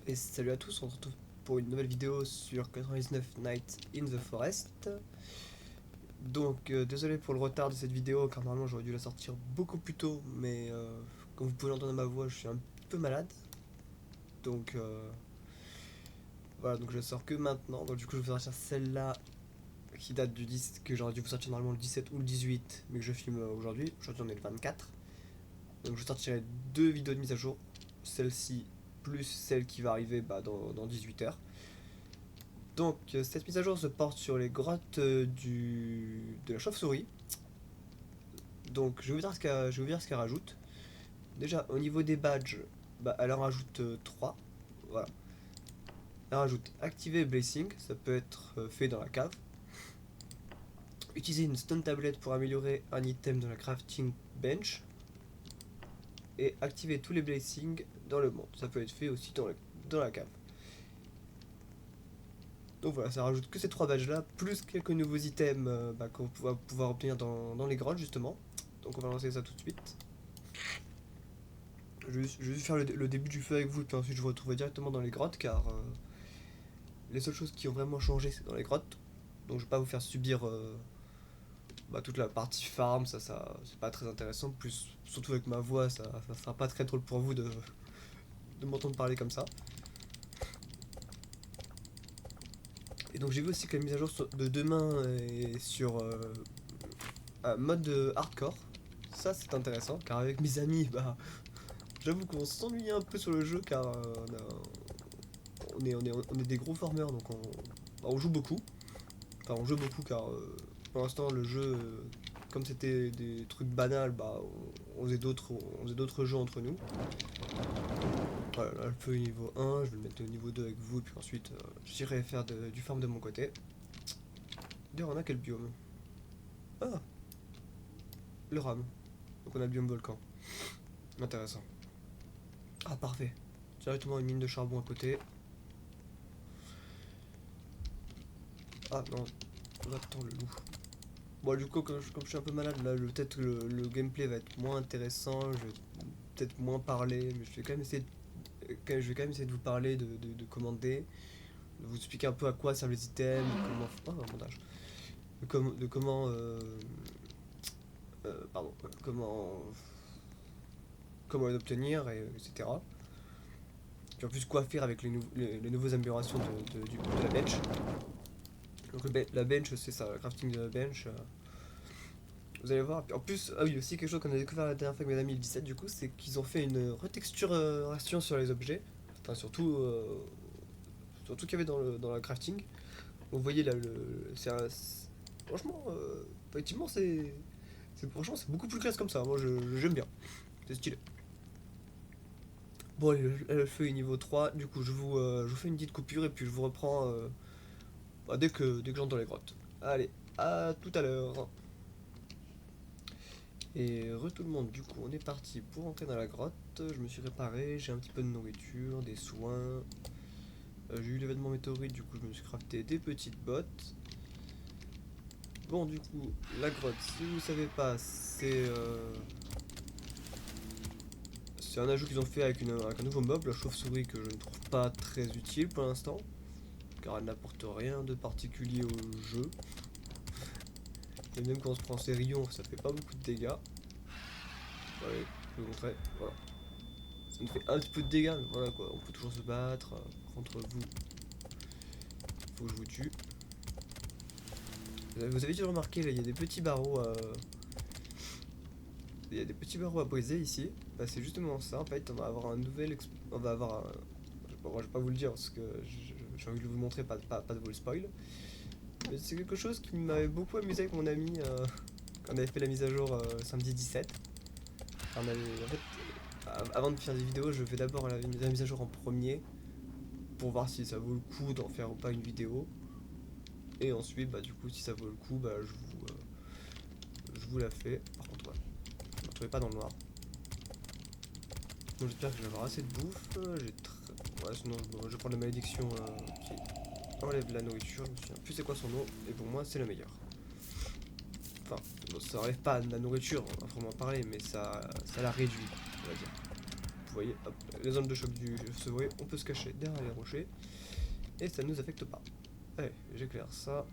Et salut à tous, on se retrouve pour une nouvelle vidéo sur 99 Nights in the Forest. Donc désolé pour le retard de cette vidéo car normalement j'aurais dû la sortir beaucoup plus tôt, mais comme vous pouvez l'entendre dans ma voix, je suis un peu malade. Donc voilà, donc je la sors que maintenant. Donc du coup je vais sortir celle-là qui date du 10, que j'aurais dû vous sortir normalement le 17 ou le 18, mais que je filme aujourd'hui. Aujourd'hui on est le 24. Donc je sortirai deux vidéos de mise à jour, celle-ci plus celle qui va arriver dans 18 heures. Donc cette mise à jour se porte sur les grottes de la chauve-souris. Donc je vais vous dire ce qu'elle rajoute. Déjà au niveau des badges, elle en rajoute 3. Voilà. Elle rajoute activer Blazing, ça peut être fait dans la cave. Utiliser une stone tablet pour améliorer un item dans la crafting bench. Et activer tous les blazing dans le monde, ça peut être fait aussi dans la cave. Donc voilà, ça rajoute que ces 3 badges là, plus quelques nouveaux items qu'on va pouvoir obtenir dans les grottes justement. Donc on va lancer ça tout de suite. Je vais juste faire le début du feu avec vous, puis ensuite je vous retrouverai directement dans les grottes, car les seules choses qui ont vraiment changé c'est dans les grottes. Donc je vais pas vous faire subir toute la partie farm, ça c'est pas très intéressant, plus surtout avec ma voix, ça sera pas très drôle pour vous de m'entendre parler comme ça. Et donc j'ai vu aussi que la mise à jour de demain est sur un mode hardcore. Ça c'est intéressant, car avec mes amis, j'avoue qu'on s'ennuie un peu sur le jeu, car on est des gros farmers, donc on joue beaucoup. Enfin on joue beaucoup car pour l'instant le jeu, comme c'était des trucs banals, on faisait d'autres jeux entre nous. Voilà, là, le feu niveau 1, je vais le mettre au niveau 2 avec vous, puis ensuite j'irai faire du farm de mon côté. D'ailleurs on a quel biome? Ah, le ram. Donc on a le biome volcan. Intéressant. Ah parfait. Directement une mine de charbon à côté. Ah non, attends le loup. Bon du coup comme je suis un peu malade là, peut-être que le gameplay va être moins intéressant, je vais peut-être moins parler, mais je vais quand même essayer de vous parler de commander, de vous expliquer un peu à quoi servent les items, de comment. Oh un montage. De comment pardon, comment les obtenir, etc. Puis en plus quoi faire avec les nouvelles améliorations de la bench. Donc la bench c'est ça, le crafting de la bench. Vous allez voir. En plus, ah oui, aussi quelque chose qu'on a découvert la dernière fois avec mes amis le 17 du coup, c'est qu'ils ont fait une retexturation sur les objets. Enfin surtout qu'il y avait dans la crafting. Vous voyez là franchement, effectivement franchement c'est beaucoup plus classe comme ça. Moi j'aime bien. C'est stylé. Bon, allez, le feu est niveau 3, du coup je vous fais une petite coupure et puis je vous reprends dès que j'entre dans les grottes. Allez, à tout à l'heure. Et tout le monde, du coup on est parti pour entrer dans la grotte. Je me suis réparé, j'ai un petit peu de nourriture, des soins. J'ai eu l'événement météorite, du coup je me suis crafté des petites bottes. Bon du coup, la grotte, si vous savez pas, c'est un ajout qu'ils ont fait avec un nouveau mob, la chauve-souris, que je ne trouve pas très utile pour l'instant, car elle n'apporte rien de particulier au jeu. Et même quand on se prend ses rayons, ça fait pas beaucoup de dégâts. Allez, je vais vous montrer, voilà. Ça me fait un petit peu de dégâts, mais voilà quoi, on peut toujours se battre contre vous. Faut que je vous tue. Vous avez déjà remarqué, là, il y a des petits barreaux il y a des petits barreaux à briser ici. C'est justement ça, en fait, on va avoir un nouvel on va avoir un. Bon, moi, je vais pas vous le dire parce que j'ai envie de vous montrer, pas de vous le spoil. Mais c'est quelque chose qui m'avait beaucoup amusé avec mon ami quand on avait fait la mise à jour samedi 17. En fait, avant de faire des vidéos, je fais d'abord la mise à jour en premier pour voir si ça vaut le coup d'en faire ou pas une vidéo. Et ensuite, du coup, si ça vaut le coup, je vous la fais. Par contre, ouais, je ne me retrouvais pas dans le noir. Bon, j'espère que je vais avoir assez de bouffe. Ouais, sinon, je vais prendre la malédiction qui enlève la nourriture. Je me souviens plus c'est quoi son nom, et pour moi, c'est le meilleur. Enfin, bon, ça enlève pas la nourriture, on va vraiment parler, mais ça la réduit, on va dire. voyez, hop, les zones de choc du chauve-souris, on peut se cacher derrière les rochers et ça ne nous affecte pas. Allez, j'éclaire ça.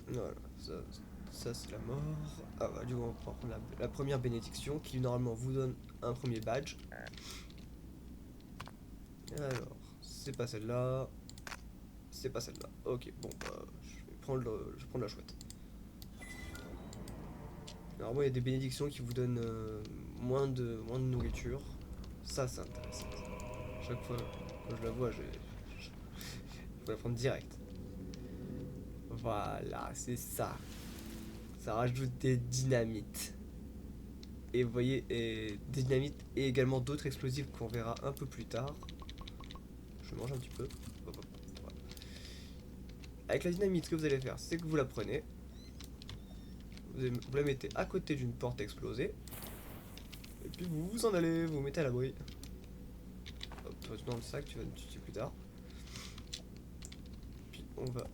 Voilà, ça c'est la mort. Ah bah du coup on va prendre la première bénédiction qui normalement vous donne un premier badge. Alors, c'est pas celle-là. C'est pas celle-là. Ok, bon bah je vais prendre la chouette. Alors moi il y a des bénédictions qui vous donnent moins de nourriture. Ça c'est intéressant. Chaque fois quand je la vois, je faut la prendre direct. Voilà, c'est ça. Ça rajoute des dynamites. Et vous voyez, des dynamites et également d'autres explosifs qu'on verra un peu plus tard. Je mange un petit peu. Hop, hop, voilà. Avec la dynamite, ce que vous allez faire, c'est que vous la prenez. Vous la mettez à côté d'une porte explosée. Et puis vous vous en allez, vous vous mettez à l'abri. Hop, toi dans le sac, tu vas l'utiliser plus tard. Puis on va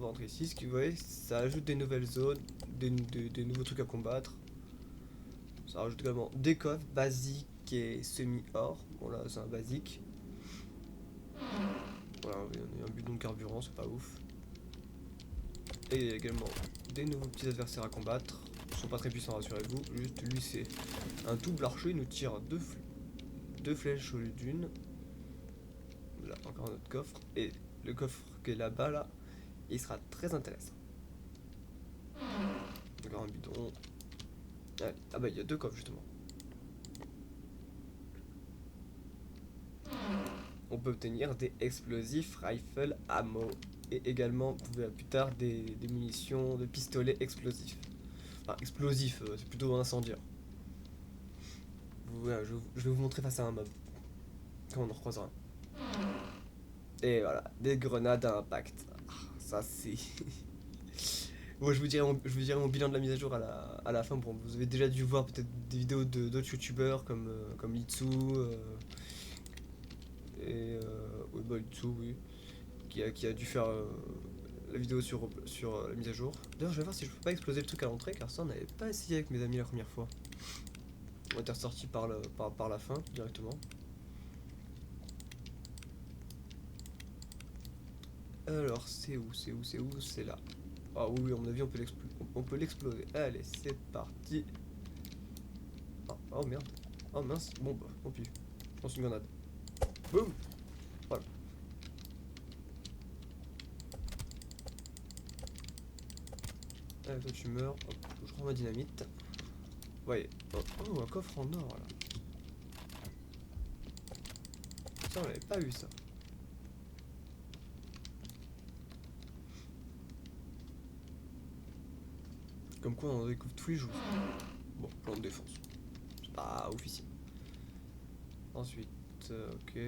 rentrer ici. Ce que vous voyez, ça ajoute des nouvelles zones, des nouveaux trucs à combattre. Ça rajoute également des coffres basiques et semi-or. Bon là c'est un basique. Voilà, on a un bidon de carburant, c'est pas ouf. Et il y a également des nouveaux petits adversaires à combattre. Ils sont pas très puissants, rassurez-vous. Juste lui c'est un double archer, il nous tire deux flèches au lieu d'une. Là encore un autre coffre. Et le coffre qui est là-bas là, il sera très intéressant. Encore un bidon. Allez. Ah bah il y a deux coffres justement. On peut obtenir des explosifs, rifle, ammo et également vous pouvez plus tard des munitions de pistolet explosifs. Enfin explosifs, c'est plutôt incendiaire. Voilà, je vais vous montrer face à un mob. Quand on en recroisera un. Et voilà, des grenades à impact. Ah, ça c'est... Bon, je vous dirai mon bilan de la mise à jour à la fin. Bon, vous avez déjà dû voir peut-être des vidéos d'autres youtubeurs comme Litsu oui, bah, Litsu, oui, qui a dû faire la vidéo sur la mise à jour. D'ailleurs, je vais voir si je peux pas exploser le truc à l'entrée, car ça on n'avait pas essayé avec mes amis la première fois. On était ressorti par la fin directement. Alors, c'est où? C'est là. Ah oui, à mon avis, on peut l'exploser. Allez, c'est parti. Oh merde. Oh mince. Bon, bah, tant pis. Je lance une grenade. Boum. Voilà. Allez, toi tu meurs. Hop, je prends ma dynamite. Ouais. Oh, un coffre en or là. Ça, on l'avait pas eu ça. Comme quoi, on en découvre tous les jours. Bon, plan de défense. C'est pas officiel. Ensuite, ok.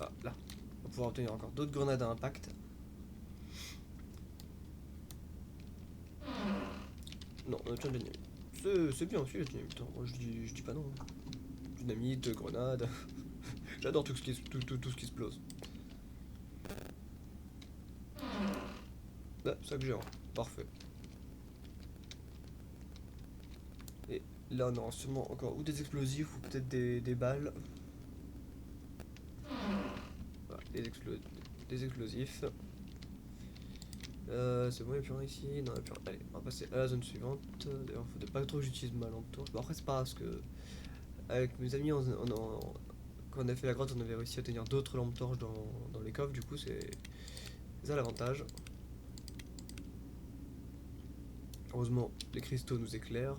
Ah, là. On va pouvoir obtenir encore d'autres grenades à impact. Non, on a déjà de la dynamite. C'est bien aussi la dynamite. Moi, je dis pas non. Dynamite, grenade. J'adore tout ce qui explose. Là, ça que j'ai. Parfait. Et là, on aura sûrement encore ou des explosifs ou peut-être des balles. Voilà, des explosifs. C'est bon, il n'y a plus rien ici. Non, il n'y a plus rien. Allez, on va passer à la zone suivante. D'ailleurs, il faudrait pas trop que j'utilise ma lampe torche. Bon, après, c'est pas grave, parce que avec mes amis, quand on a fait la grotte, on avait réussi à tenir d'autres lampes torches dans les coffres. Du coup, c'est ça l'avantage. Heureusement, les cristaux nous éclairent.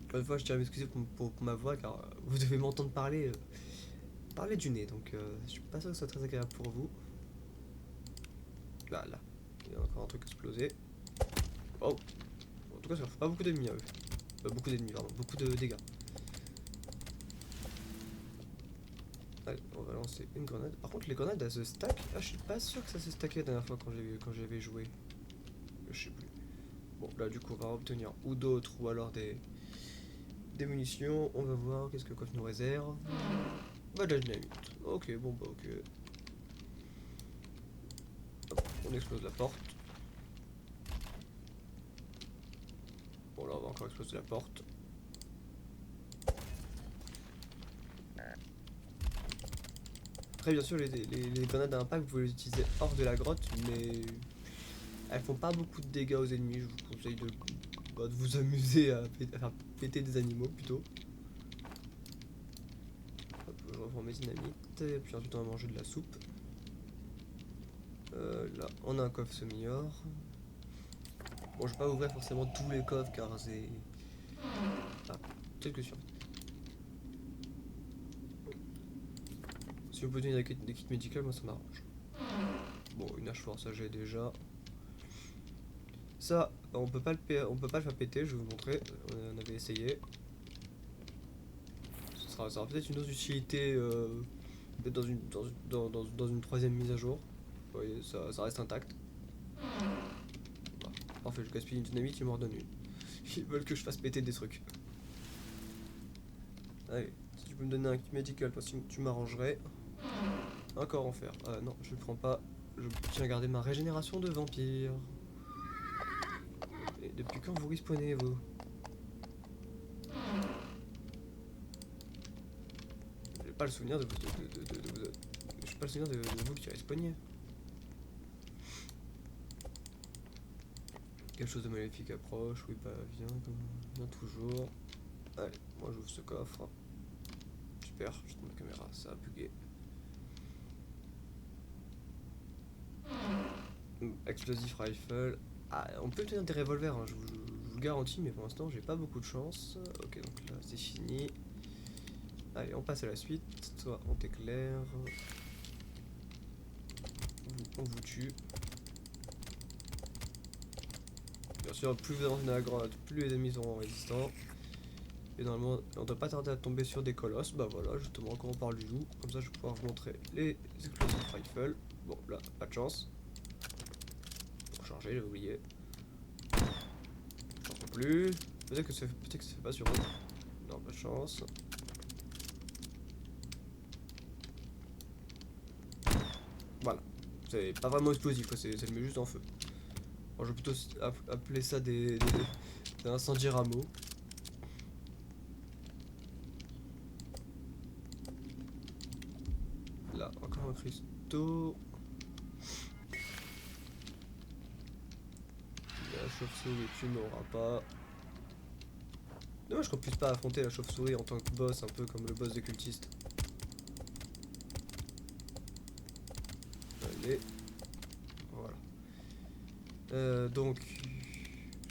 Encore une fois, je tiens à m'excuser pour ma voix, car vous devez m'entendre parler du nez. Donc, je suis pas sûr que ce soit très agréable pour vous. Là. Il y a encore un truc explosé. Oh. En tout cas, ça fait pas beaucoup d'ennemis à eux. Beaucoup d'ennemis, pardon. Beaucoup de dégâts. Allez, on va lancer une grenade. Par contre, les grenades, elles se stack. Ah, je suis pas sûr que ça se stackait la dernière fois quand j'avais joué. Je sais plus. Bon, là, du coup, on va obtenir ou d'autres, ou alors des munitions. On va voir qu'est-ce que le coffre nous réserve. Bah, de la dynamite. Ok, bon, bah, ok. Hop, on explose la porte. Bon là on va encore exploser la porte. Après bien sûr les grenades à impact vous pouvez les utiliser hors de la grotte, mais elles font pas beaucoup de dégâts aux ennemis. Je vous conseille de vous amuser à faire péter des animaux plutôt. Hop, je reprends mes dynamites et puis ensuite on va manger de la soupe. Là on a un coffre semi-or. Bon, je vais pas ouvrir forcément tous les coffres car c'est... Ah, peut-être que sûr. Si vous pouvez donner des kits médicaux, moi ça m'arrange. Bon, une hache force, ça j'ai déjà. Ça, on peut pas le faire péter, je vais vous montrer. On avait essayé. Ça sera peut-être une autre utilité peut-être dans une troisième mise à jour. Vous voyez, ça reste intact. Bah, parfait, je gaspille une dynamite, ils m'en redonnent une. Ils veulent que je fasse péter des trucs. Allez, si tu peux me donner un kit médical, toi tu m'arrangerais. Encore en fer. Ah non, je le prends pas. Je tiens à garder ma régénération de vampire. Et depuis quand vous respawnez, vous? J'ai pas le souvenir de vous. J'ai pas le souvenir de vous qui respawniez. Quelque chose de maléfique approche. Oui, bah viens toujours. Allez, moi j'ouvre ce coffre. Super, je tourne la caméra, ça a bugué. Explosive rifle. Ah, on peut obtenir des revolvers, hein, je vous le garantis, mais pour l'instant j'ai pas beaucoup de chance. Ok, donc là c'est fini. Allez, on passe à la suite. Toi, on t'éclaire. On vous tue. Bien sûr, plus vous avancez dans la grotte, plus les ennemis seront résistants. Et normalement, on doit pas tarder à tomber sur des colosses. Bah voilà, justement, quand on parle du loup, comme ça je vais pouvoir vous montrer les explosive rifle. Bon, là, pas de chance. Pour charger, j'avais oublié. J'en peux plus. Peut-être que ça fait pas sur eux. Non, pas de chance. Voilà. C'est pas vraiment explosif, quoi. Ça le met juste en feu. Alors, je vais plutôt appeler ça des incendies rameaux. Là, encore un cristaux. La chauve-souris, tu n'auras pas. Dommage qu'on puisse pas affronter la chauve-souris en tant que boss, un peu comme le boss des cultistes. Allez. Voilà. Donc,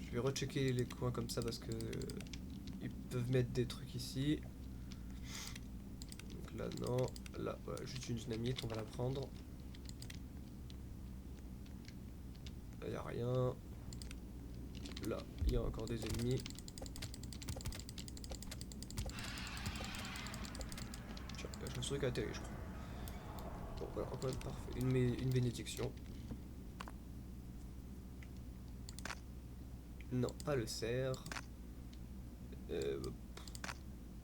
je vais rechecker les coins comme ça parce que ils peuvent mettre des trucs ici. Donc là, non. Là, voilà, juste une dynamite, on va la prendre. Là, y a rien. Là, il y a encore des ennemis. Tiens, la chauve-souris qui a atterri, je crois. Bon, voilà, encore parfait. Une bénédiction. Non, pas le cerf.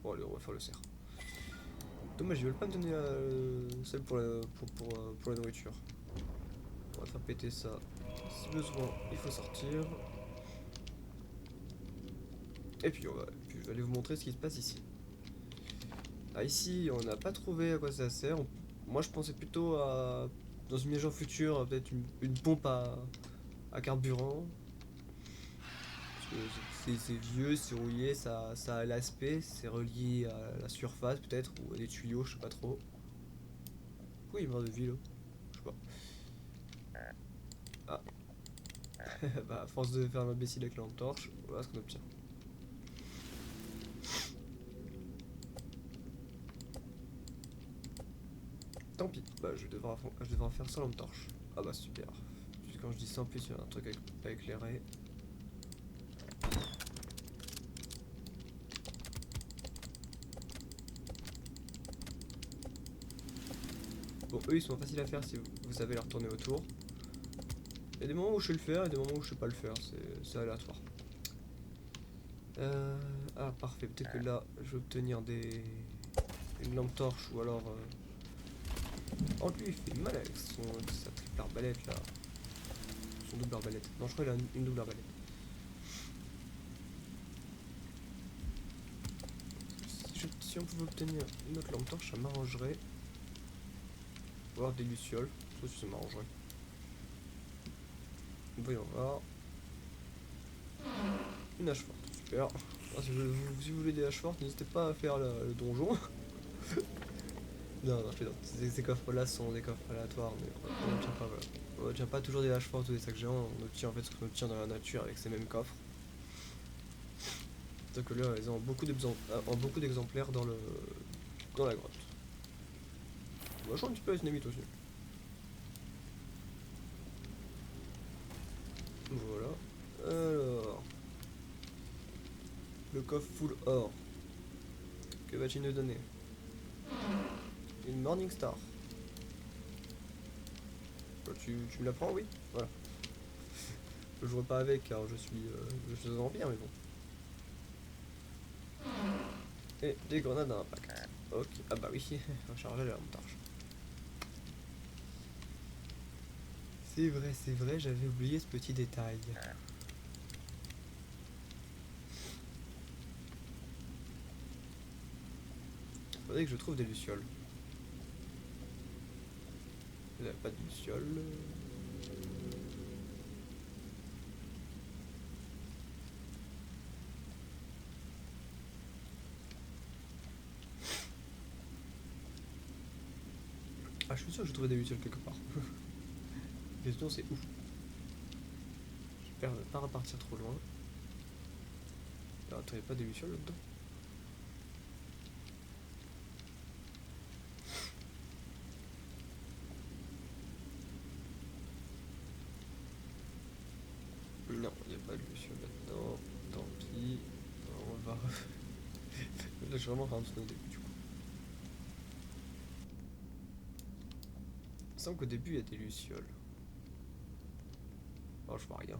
Bon, allez, on va faire le cerf. Dommage, ils veulent pas me donner celle pour la nourriture. On va faire péter ça. Si besoin, il faut sortir. Et puis, je vais aller vous montrer ce qui se passe ici. Ah, ici, on n'a pas trouvé à quoi ça sert. Moi, je pensais plutôt à, dans une mise à jour future, peut-être une pompe à carburant. C'est vieux, c'est rouillé, ça a l'aspect, c'est relié à la surface peut-être, ou à des tuyaux, je sais pas trop. Pourquoi il meurt de vie là? Je sais pas. Ah. Bah à force de faire un imbécile avec la lampe torche, voilà ce qu'on obtient. Tant pis, bah je vais devoir faire sans lampe torche. Ah bah super. Juste quand je dis ça en plus il y a un truc à éclairer. Bon, eux ils sont faciles à faire si vous savez leur tourner autour. Il y a des moments où je sais le faire et des moments où je sais pas le faire, c'est aléatoire. Ah parfait, peut-être que là je vais obtenir une lampe torche ou alors... Oh lui il fait mal avec sa triple arbalète là. Son double arbalète. Non je crois qu'il a une double arbalète. si on pouvait obtenir une autre lampe torche, ça m'arrangerait. Voir des lucioles, ça aussi ça m'arrangerait. Voyons voir. Une hache forte, super. Ah, si vous voulez des haches fortes, n'hésitez pas à faire le donjon. Non, non, je plaisante. Ces coffres-là sont des coffres aléatoires, mais on n'obtient pas, voilà. On n'obtient pas toujours des haches fortes ou des sacs géants, on obtient en fait ce qu'on obtient dans la nature avec ces mêmes coffres. Donc là, ils ont beaucoup d'exemplaires dans la grotte. On va jouer un petit peu à Dynamite aussi. Voilà. Alors. Le coffre full or. Que va-t-il nous donner? Une Morning Star. Tu me la prends, oui? Voilà. Je jouerai pas avec car je suis un vampire, mais bon. Et des grenades à impact. Ok. Ah bah oui, recharger la lampe torche. C'est vrai, j'avais oublié ce petit détail. Faudrait que je trouve des lucioles. Il n'y a pas de lucioles. Ah, je suis sûr que j'ai trouvé des lucioles quelque part. Mais sinon, c'est où? J'espère ne pas repartir trop loin. Alors, attends, il n'y a pas des lucioles là-dedans? Non, il n'y a pas de lucioles là-dedans. Tant pis. On va. Là, je suis vraiment rentré au début du coup. Il semble qu'au début, il y a des lucioles. Oh, je vois rien.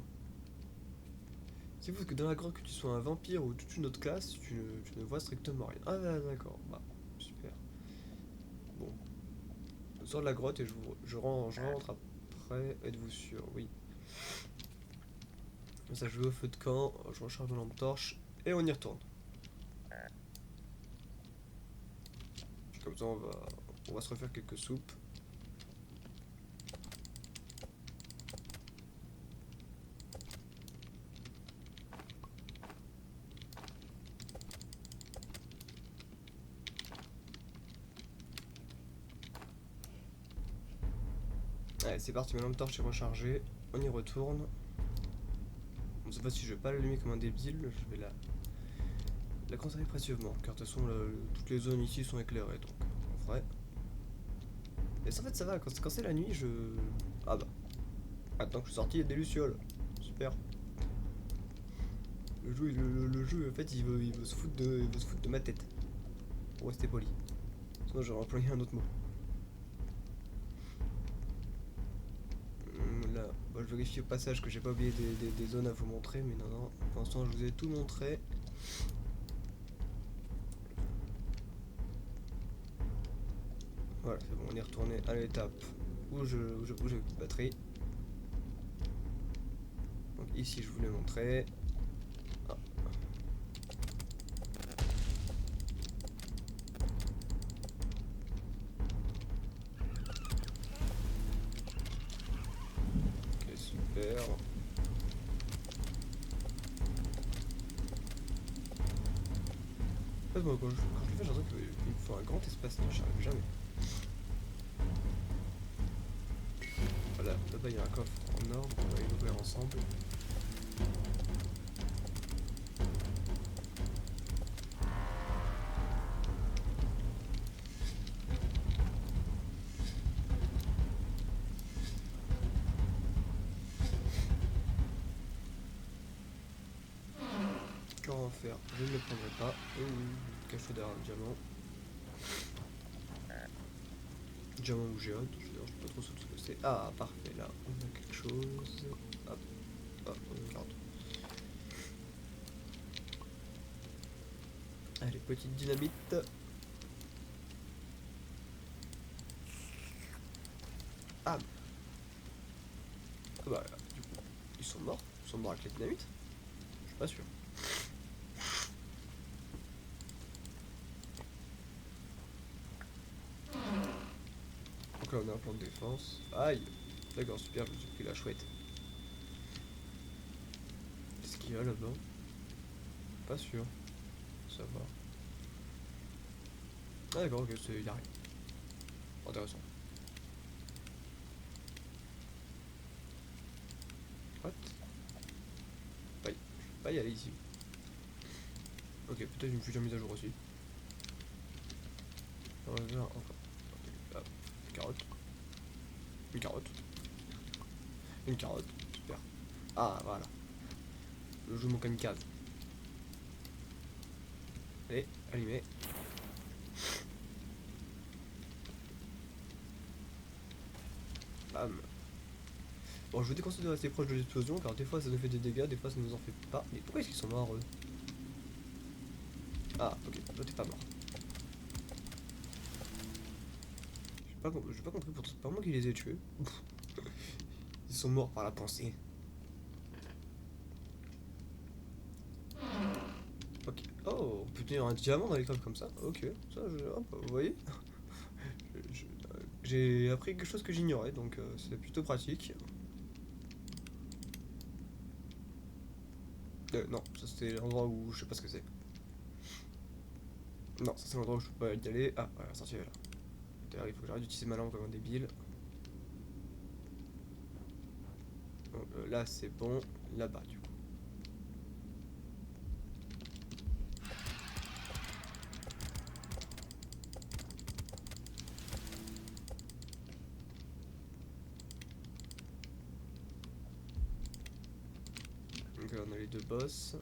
C'est fou que dans la grotte, que tu sois un vampire ou toute une autre classe, tu ne vois strictement rien. Ah, d'accord, bah, super. Bon. Je sors de la grotte et je rentre après. Êtes-vous sûr? Oui. Comme ça, je vais au feu de camp, je recharge ma lampe torche et on y retourne. Puis comme ça, on va se refaire quelques soupes. Allez, c'est parti, ma lampe torche est rechargée. On y retourne. Bon, cette fois-ci, je vais pas l'allumer comme un débile, je vais la conserver précieusement, car de toute façon, toutes les zones ici sont éclairées, donc en vrai. Et en fait, ça va, quand c'est la nuit, je. Ah bah. Maintenant que je suis sorti, il y a des lucioles. Super. Le jeu, en fait, il veut se foutre de ma tête. Pour rester poli. Sinon, j'aurais employé un autre mot. Là, bon, je vérifie au passage que j'ai pas oublié des zones à vous montrer, mais non, non. Pour l'instant, je vous ai tout montré. Voilà, c'est bon, on est retourné à l'étape où j'ai la batterie. Donc ici, je vous l'ai montré. Ah. Ok, super. En fait, moi, quand je le fais, j'ai l'impression qu'il me faut un grand espace, non, j'y arrive jamais. Voilà, là-bas, il y a un coffre en or, on va l'ouvrir ensemble. Qu'en faire? Je ne le prendrai pas. Caché derrière un diamant. Diamant ou géode, je sais pas trop ce que c'est. Ah, parfait, là, on a quelque chose. Hop, hop, on regarde. Allez, petite dynamite. Ah, bah, du coup, ils sont morts. Ils sont morts avec la dynamite. Je suis pas sûr. là on a un plan de défense. Aïe. D'accord, super, je me suis pris la chouette. Qu'est-ce qu'il y a là-bas? Pas sûr. Ça va. Ah d'accord, ok, il y a rien. Intéressant. What? Pas y... Je peux pas y aller ici. Ok, peut-être une future mise à jour aussi. On va faire encore. Ah, une carotte. Une carotte. Une carotte. Super. Ah, voilà. Le jeu manque une case. Allez, allumé. Bam. Bon, je vous déconseille de rester proche de l'explosion car des fois ça nous fait des dégâts, des fois ça nous en fait pas. Mais pourquoi est-ce qu'ils sont morts eux? Ah, ok, toi t'es pas mort. J'ai pas compris, pourtant c'est pas moi qui les ai tués. Ils sont morts par la pensée. Ok. Oh, on peut tenir un diamant dans les crabes comme ça. Ok, ça, hop, vous voyez. Je- J'ai appris quelque chose que j'ignorais, donc c'est plutôt pratique. Non, ça c'était l'endroit où je sais pas ce que c'est. Non, ça c'est l'endroit où je peux pas y aller. Ah, voilà, la sortie est là. D'ailleurs, il faut que j'arrête d'utiliser ma lampe comme un débile. Donc, là c'est bon, là-bas du coup. Donc on a les deux boss.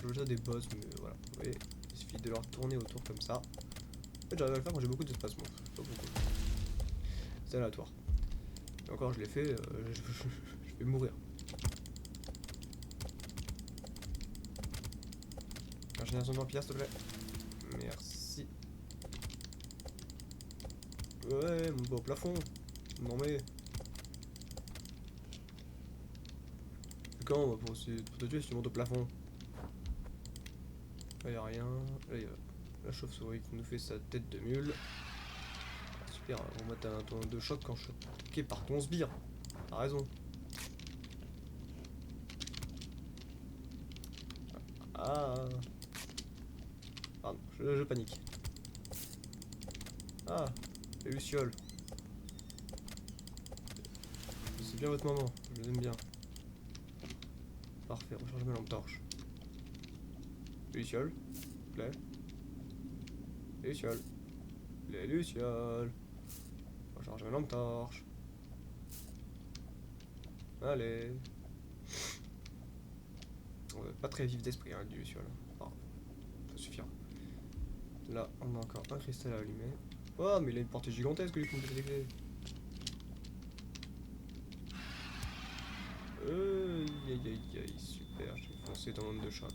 J'ai déjà des boss, mais voilà. Vous voyez, il suffit de leur tourner autour comme ça. En fait, j'arrive à le faire quand j'ai beaucoup d'espace, moi. Je sais pas pourquoi. C'est aléatoire. Et encore, je l'ai fait, je vais mourir. Un génération de vampires, s'il te plaît. Merci. Ouais, mon beau plafond. Non mais. Quand on va pour te tuer si tu montes au plafond? Là y'a rien. Là y'a la chauve-souris qui nous fait sa tête de mule. Ah, super, on va mettre un tour de choc quand je suis attaqué par ton sbire. T'as raison. Ah. Pardon, je panique. Ah, les lucioles. C'est bien votre maman, je les aime bien. Parfait, recharge ma lampe torche. Les lucioles, s'il vous plaît. Les lucioles. Les lucioles. Recharge ma lampe torche. Allez. On est pas très vif d'esprit, hein, du luciole. Enfin, ça suffira. Là, on a encore un cristal à allumer. Oh, mais il a une portée gigantesque, lui, pour me détecter. Aïe aïe aïe, super, je vais foncer dans l'onde de choc.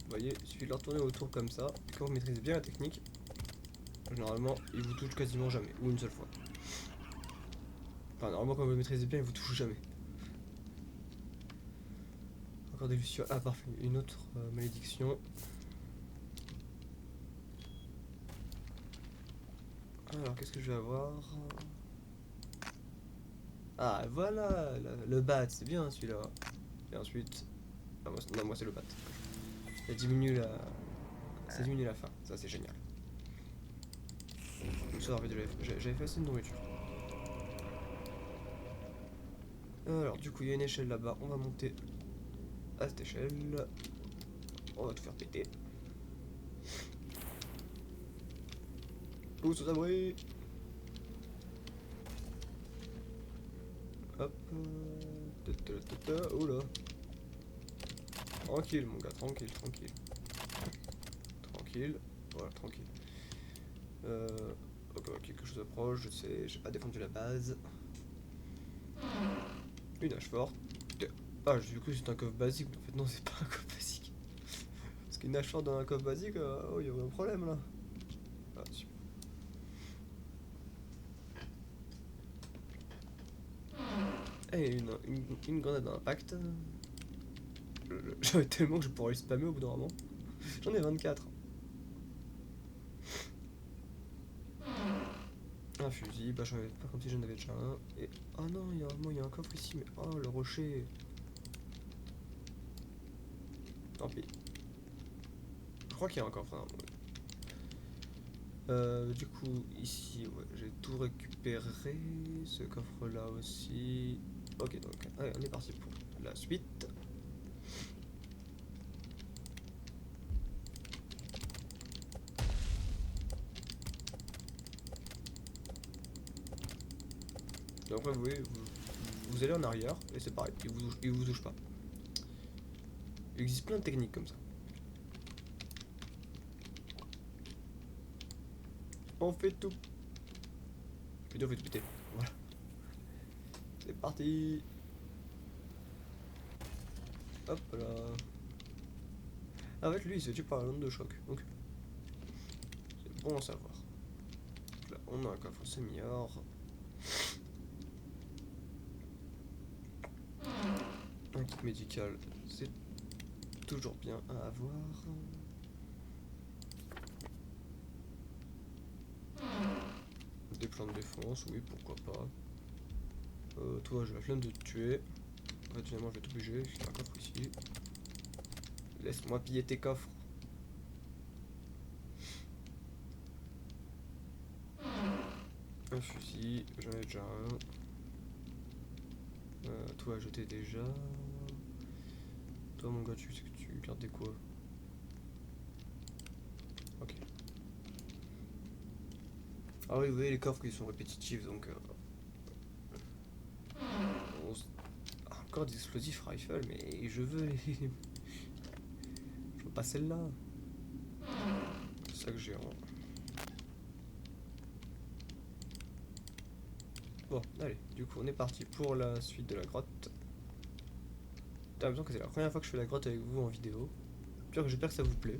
Vous voyez, il suffit de leur tourner autour comme ça. Et quand vous maîtrisez bien la technique, généralement, il vous touche quasiment jamais, ou une seule fois. Enfin, normalement, quand vous maîtrisez bien, il vous touche jamais. Encore des lucioles. Ah, parfait, une autre malédiction. Alors, qu'est-ce que je vais avoir? Ah, voilà, le bat, c'est bien celui-là. Et ensuite. Ah, non, moi c'est le bat. Ça diminue la. Ça diminue la faim, ça c'est génial. Donc ça, en fait, j'avais fait assez de nourriture. Alors, du coup, il y a une échelle là-bas. On va monter à cette échelle. On va tout faire péter. Tous aux abris. Hop. Oh là. Tranquille, mon gars, tranquille, tranquille. Tranquille. Voilà, tranquille. Ok, quelque chose approche, je sais, j'ai pas défendu la base. Une hache forte. Ah, j'ai cru que c'était un coffre basique, mais en fait non, c'est pas un coffre basique. Parce qu'une hache forte dans un coffre basique, oh, il y aurait un problème là. Ah, super. Et une grenade d'impact. J'en ai tellement que je pourrais le spammer au bout d'un moment. J'en ai 24. Un fusil, bah j'en avais pas comme si j'en avais déjà un. Et. Oh non, il y a un coffre ici, mais oh le rocher. Tant pis. Je crois qu'il y a un coffre. Hein, ouais. Du coup, ici, ouais, j'ai tout récupéré. Ce coffre-là aussi. Ok, donc, allez, on est parti pour la suite. Donc, après, vous voyez, vous allez en arrière, et c'est pareil, il vous touche pas. Il existe plein de techniques comme ça. On fait tout. Plutôt, on fait tout péter. Voilà. C'est parti. Hop là. Ah, en fait, lui, il se tue par l'onde de choc. Donc, c'est bon à savoir. Donc là, on a un coffre semi-or. Un kit médical, c'est toujours bien à avoir. Des plans de défense, oui, pourquoi pas. Toi, je la flemme de te tuer. En fait, finalement, je vais t'obliger. Il y a un coffre ici. Laisse-moi piller tes coffres. Un fusil, j'en ai déjà un. Toi, je t'ai déjà. Toi, mon gars, tu sais que tu gardes des quoi? Ok. Ah oui, vous voyez les coffres qui sont répétitifs, donc. Encore des explosifs rifle, mais je veux les. Je veux pas celle-là. C'est ça que j'ai en. Bon, allez, du coup, on est parti pour la suite de la grotte. T'as l'impression que c'est la première fois que je fais la grotte avec vous en vidéo. J'espère que ça vous plaît.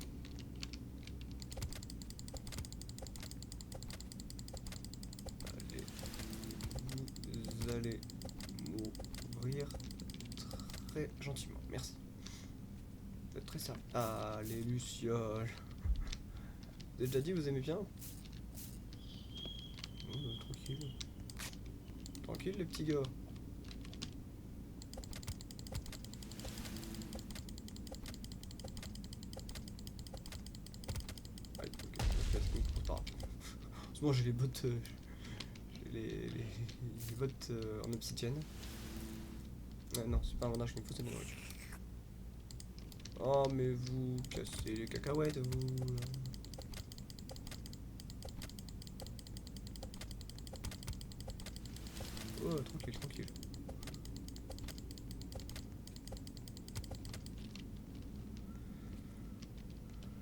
Allez, vous allez mourir très gentiment. Merci. Vous êtes très sérieux. Ah, les lucioles. Vous avez déjà dit, vous aimez bien? Tranquille. Tranquille, les petits gars. Allez, ok, c'est pas grave. C'est bon, j'ai les bottes. J'ai les bottes en obsidienne. Non, c'est pas un bandage qu'il me faut, c'est de la nourriture. Oh, mais vous cassez les cacahuètes, vous. Oh, tranquille, tranquille.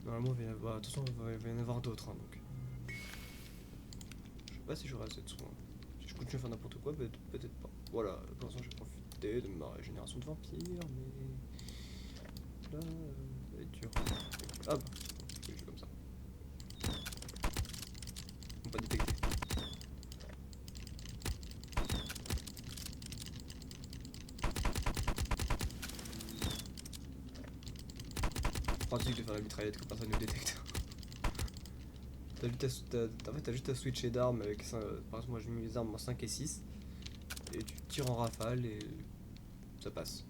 Normalement, il va y avoir. De toute façon, il va y en avoir d'autres. Hein, donc. Je sais pas si j'aurai assez de soins. Si je continue à faire n'importe quoi, peut-être pas. Voilà, pour l'instant, j'ai profité de ma régénération de vampire, mais. Là, ça va être dur. Ah bah, c'est juste comme ça. On pas détecté. Pratique de faire la mitraillette que personne ne détecte. En fait, t'as juste à switcher d'armes avec ça. Par exemple, moi j'ai mis mes armes en 5 et 6. Et tu tires en rafale et ça passe.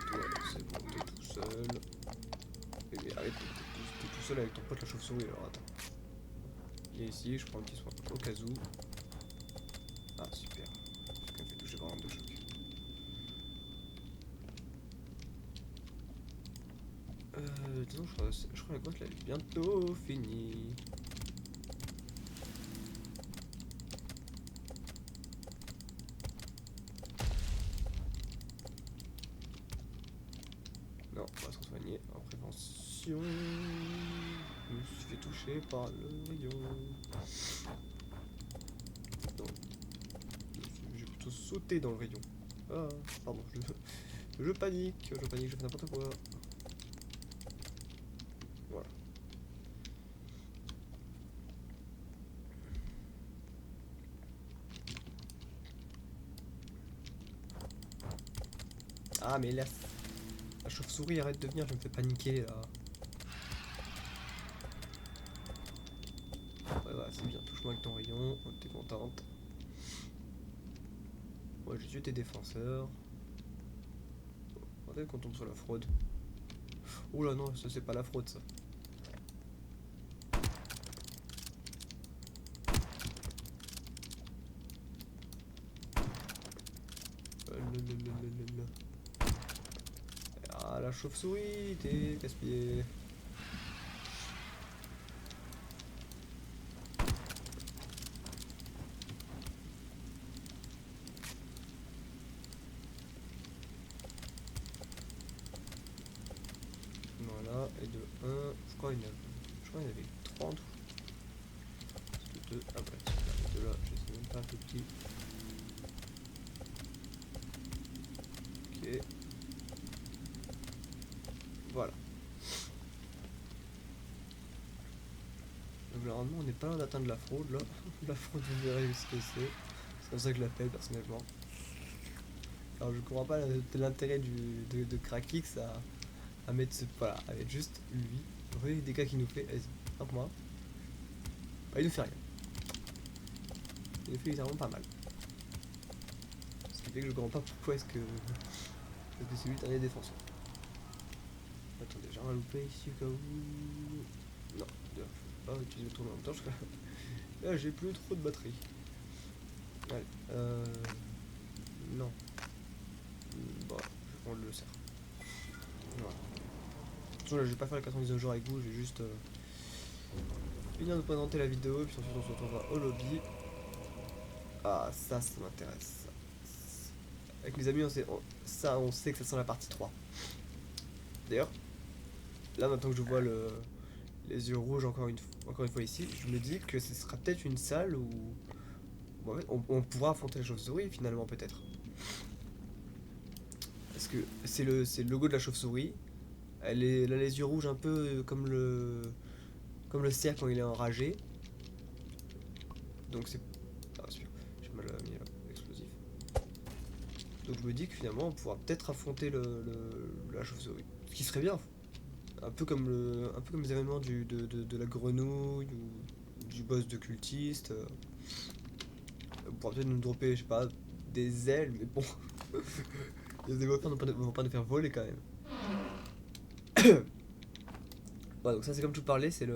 Toi, c'est bon, t'es tout seul. Et arrête, t'es tout seul avec ton pote la chauve-souris, alors attends. Et ici, je prends un petit soin au cas où. Ah, super. J'ai quand même fait toucher par un de choc. Disons, je crois que la grotte là, elle est bientôt finie. Non, on va se soigner en prévention. Je me suis fait toucher par le rayon. Non, j'ai plutôt sauté dans le rayon. Ah, pardon, je panique, je fais n'importe quoi. Voilà. Ah, mais la chauve-souris, arrête de venir, je me fais paniquer là. Ouais, voilà, c'est bien, touche-moi avec ton rayon, t'es contente. Ouais, j'ai tué tes défenseurs. Peut-être qu'on tombe sur la fraude. Oh là non, ça c'est pas la fraude ça. Ah la chauve-souris, t'es casse-pied. Voilà, et de 1, je crois qu'il y en avait 30. De 2, ah bah tiens, les deux là, je sais même pas tout petit. Ok. Voilà. Donc normalement on n'est pas loin d'atteindre la fraude là. La fraude vous verrez ce que c'est. C'est comme ça que je l'appelle personnellement. Alors je comprends pas l'intérêt de Crackix à mettre ce. Voilà, à mettre juste lui. Vous voyez les dégâts qu'il nous fait. Allez-y, hop moi. Bah, il nous fait rien. Il nous fait littéralement pas mal. Ce qui fait que je comprends pas pourquoi est-ce que. Parce que c'est lui le dernier défenseur. Attendez, j'ai rien loupé ici au cas où. Non, d'ailleurs, je peux pas utiliser le tour en même temps. Là, j'ai plus trop de batterie. Allez, non. Bon, je vais prendre le cerf. Voilà. De toute façon, là, je vais pas faire la 90 jours avec vous, je vais juste finir de présenter la vidéo, et puis ensuite on se retrouvera au lobby. Ah, ça m'intéresse. Avec mes amis, on sait que ça sent la partie 3. D'ailleurs, là, maintenant que je vois les yeux rouges encore une fois ici, je me dis que ce sera peut-être une salle où bon, on pourra affronter la chauve-souris finalement, peut-être. Parce que c'est le logo de la chauve-souris. Elle a les yeux rouges un peu comme le cerf quand il est enragé. Donc c'est. Ah, super. J'ai mal mis l'explosif. Donc je me dis que finalement on pourra peut-être affronter la chauve-souris. Ce qui serait bien. Un peu comme les événements de la grenouille ou du boss de cultiste. On pourra peut-être nous dropper, je sais pas, des ailes, mais bon. Les développeurs vont pas nous faire voler quand même. Ouais, donc ça c'est comme tout parler, c'est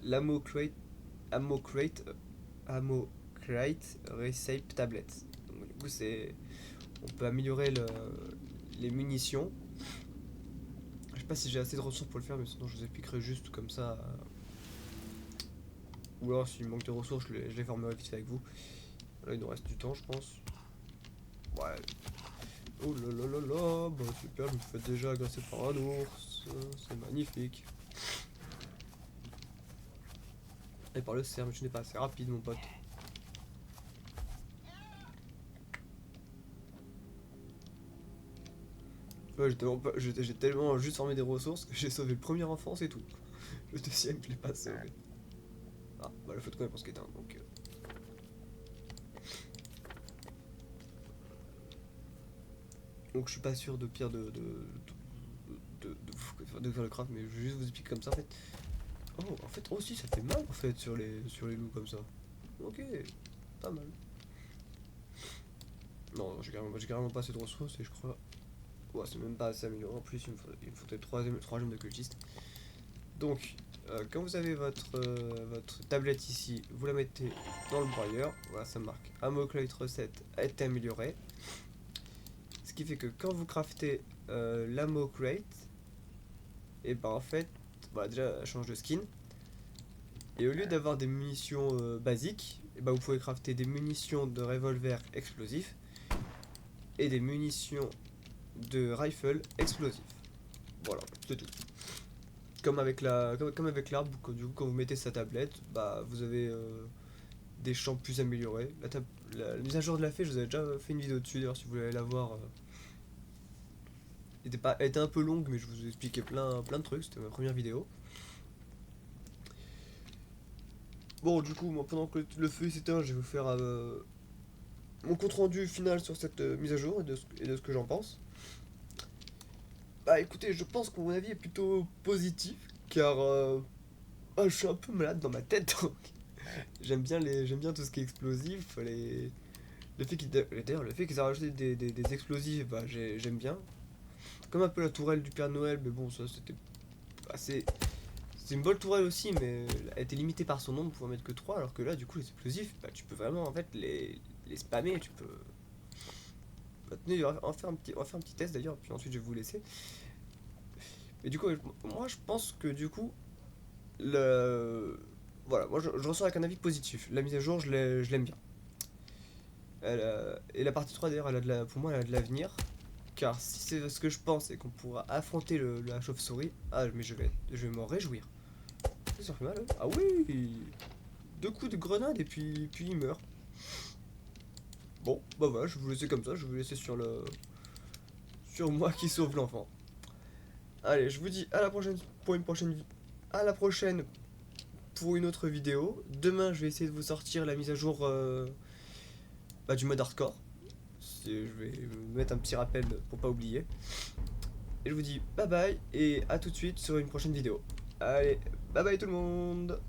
l'Ammo Crate Ammo Crate Recipe Tablet. Donc, du coup on peut améliorer les munitions. Je sais pas si j'ai assez de ressources pour le faire, mais sinon je vous expliquerai juste comme ça. Ou alors s'il manque de ressources, je les formerai vite fait avec vous. Là il nous reste du temps je pense. Ouais. Oh là là là là, bah super, je me fais déjà agresser par un ours. C'est magnifique. Et par le cerf, mais tu n'es pas assez rapide mon pote. Ouais, j'ai tellement juste formé des ressources que j'ai sauvé le premier enfant, c'est tout. Le deuxième, je l'ai pas sauvé. Ah, bah le feu de camp est pense qu'il est éteint, donc. Donc je suis pas sûr de pire de faire le craft, mais je vais juste vous expliquer comme ça en fait. Oh, en fait, aussi ça fait mal en fait sur les loups comme ça. Ok, pas mal. Non, j'ai carrément pas assez de ressources et je crois. Ouais, c'est même pas assez amélioré. En plus, il me faudrait 3 gemmes de cultiste. Donc, quand vous avez votre tablette ici, vous la mettez dans le broyeur. Voilà, ça marque Amoclite recette a été améliorée. Ce qui fait que quand vous craftez l'Amocrate, et ben en fait, voilà, déjà elle change de skin. Et au lieu d'avoir des munitions basiques, et ben vous pouvez crafter des munitions de revolver explosifs et des munitions de rifle explosifs. Voilà, c'est tout. Comme avec l'arbre, du coup quand vous mettez sa tablette, bah vous avez des champs plus améliorés. La mise à jour de la fée, je vous avais déjà fait une vidéo dessus d'ailleurs si vous voulez la voir. Elle était un peu longue mais je vous ai expliqué plein de trucs, c'était ma première vidéo. Bon du coup moi pendant que le feu s'éteint, je vais vous faire mon compte rendu final sur cette mise à jour et de ce que j'en pense. Bah écoutez, je pense que mon avis est plutôt positif, car je suis un peu malade dans ma tête, donc j'aime bien tout ce qui est explosif, le fait d'ailleurs le fait qu'ils aient rajouté des explosifs, bah j'aime bien. Comme un peu la tourelle du Père Noël, mais bon ça c'était assez. C'est une bonne tourelle aussi, mais elle était limitée par son nombre, on pouvait mettre que 3 alors que là du coup les explosifs, bah tu peux vraiment en fait les spammer, tu peux. Bah, tenez, on va faire un petit test d'ailleurs, puis ensuite je vais vous laisser. Mais du coup, moi je pense que du coup, le. Voilà, moi je ressors avec un avis positif. La mise à jour, je l'aime bien. Et la partie 3 d'ailleurs, pour moi, elle a de l'avenir. Car si c'est ce que je pense et qu'on pourra affronter la chauve-souris, mais je vais m'en réjouir. Ça fait mal, hein. Ah oui. Deux coups de grenade et puis il meurt. Bon, bah voilà, je vais vous laisser comme ça, je vais vous laisser sur moi qui sauve l'enfant. Allez, je vous dis à la prochaine pour une prochaine à la prochaine pour une autre vidéo. Demain, je vais essayer de vous sortir la mise à jour du mode hardcore. Je vais me mettre un petit rappel pour pas oublier. Et je vous dis bye bye et à tout de suite sur une prochaine vidéo. Allez, bye bye tout le monde.